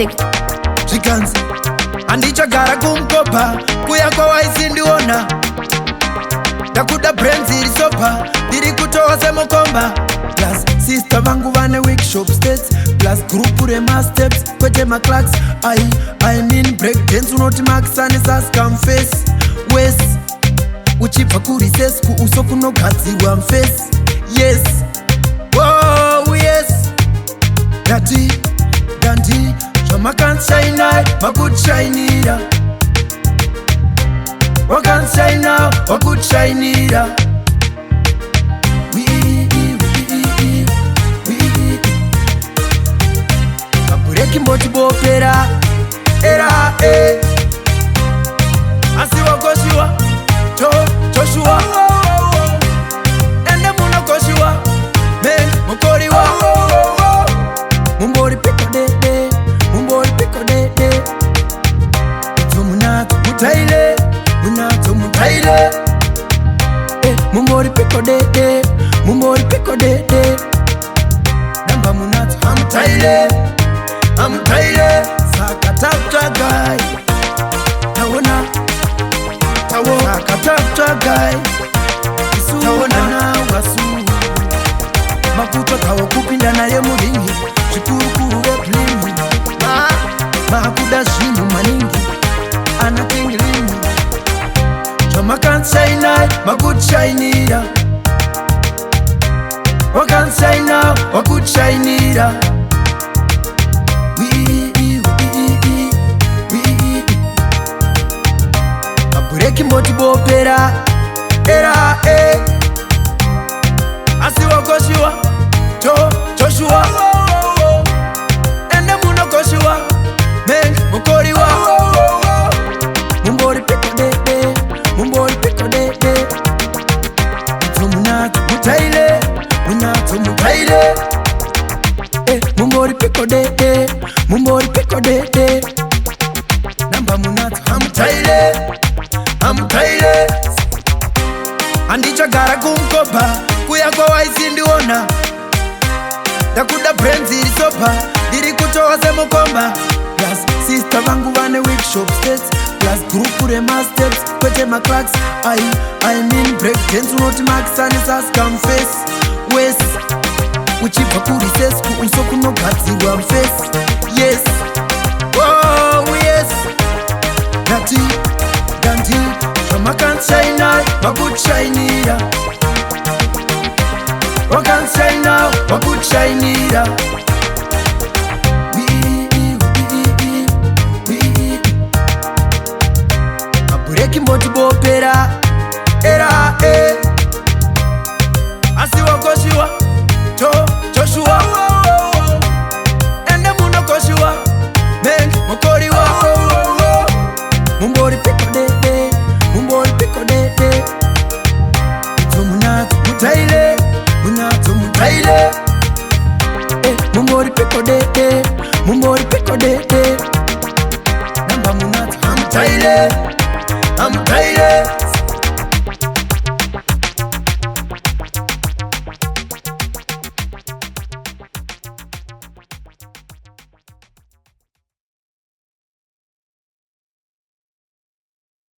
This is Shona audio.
music. Chickens andichagara kumkopa kuya kwa waisi ndiona ndakuda brains ilisopa ndiri kutoa semukomba plus sister vangu vane workshop states plus group rema steps kwete maclacks I mean break dance unoti maxane sascam face wes uchibva kurises kuuso kunogadzirwa mface yes oh yes dandi zvamakanshina makutshainira wakanshaina wakutshainira mabureki mbotibopera era asi wakoshiwa Joshua ende munokoshiwa men mukoriwa mumbori piko dede Munato mutaile mumbori piko dede namba munato amutaile sakatafta guy tawona sakatafta guy tawona na wasu makuto kawo kupinda naye muringi zvikuru replingi makuda zvinhu maningi anatingilini zvamakansaina makutshainira wakansaina wakutshainira mabureki mbotibopera era asi wakoshiwa Joshua ende munokoshiwa men mukoriwa mumbori piko dede munato mutaile mumbori piko dede namba munato amutaile andichagara kumkopa kuya kwa waisi ndiona ndakuda brains ilisopa ndiri kutoa semukomba plus sister vangu vane workshop states plus group rema steps kwete maclacks I mean break dance unoti maxane sascam face wes uchibva kurises kuuso kunogadzirwa mface yes oh yes dandi zvamakansaina makutshainira wakansaina wakutshainira mabureki mbotibopera era